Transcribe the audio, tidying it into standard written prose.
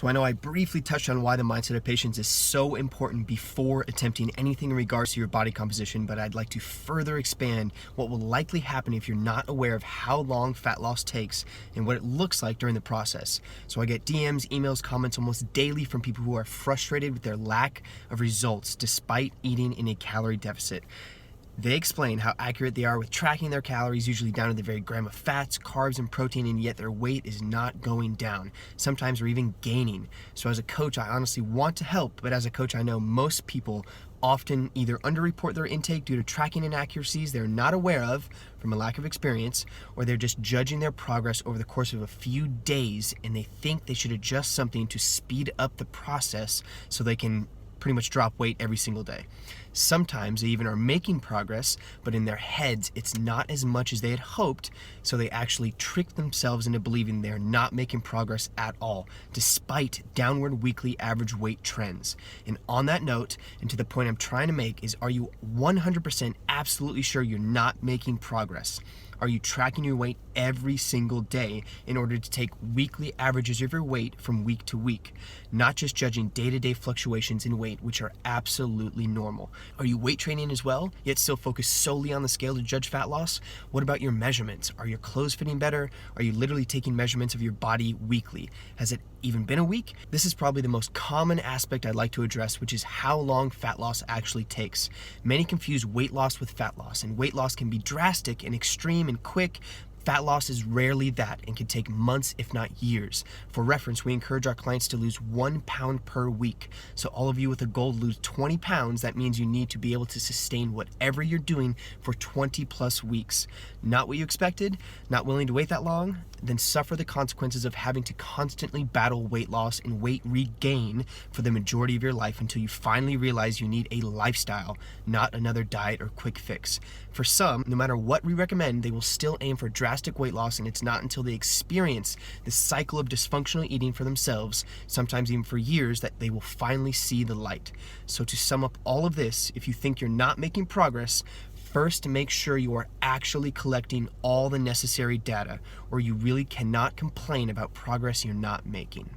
So I know I briefly touched on why the mindset of patience is so important before attempting anything in regards to your body composition, but I'd like to further expand what will likely happen if you're not aware of how long fat loss takes and what it looks like during the process. So I get DMs, emails, comments almost daily from people who are frustrated with their lack of results despite eating in a calorie deficit. They explain how accurate they are with tracking their calories, usually down to the very gram of fats, carbs, and protein, and yet their weight is not going down. Sometimes they're even gaining. So as a coach, I honestly want to help, but as a coach, I know most people often either underreport their intake due to tracking inaccuracies they're not aware of from a lack of experience, or they're just judging their progress over the course of a few days, and they think they should adjust something to speed up the process so they can pretty much drop weight every single day. Sometimes they even are making progress, but in their heads it's not as much as they had hoped, so they actually trick themselves into believing they're not making progress at all, despite downward weekly average weight trends. And on that note, and to the point I'm trying to make, is are you 100% absolutely sure you're not making progress? Are you tracking your weight every single day in order to take weekly averages of your weight from week to week, not just judging day-to-day fluctuations in weight, which are absolutely normal? Are you weight training as well, yet still focused solely on the scale to judge fat loss? What about your measurements? Are your clothes fitting better? Are you literally taking measurements of your body weekly? Has it even been a week? This is probably the most common aspect I'd like to address, which is how long fat loss actually takes. Many confuse weight loss with fat loss, and weight loss can be drastic and extreme and quick. Fat loss is rarely that and can take months, if not years. For reference, we encourage our clients to lose 1 pound per week. So all of you with a goal to lose 20 pounds, that means you need to be able to sustain whatever you're doing for 20 plus weeks. Not what you expected? Not willing to wait that long? Then suffer the consequences of having to constantly battle weight loss and weight regain for the majority of your life until you finally realize you need a lifestyle, not another diet or quick fix. For some, no matter what we recommend, they will still aim for drastic weight loss, and it's not until they experience the cycle of dysfunctional eating for themselves, sometimes even for years, that they will finally see the light. So to sum up all of this, if you think you're not making progress, first, make sure you are actually collecting all the necessary data, or you really cannot complain about progress you're not making.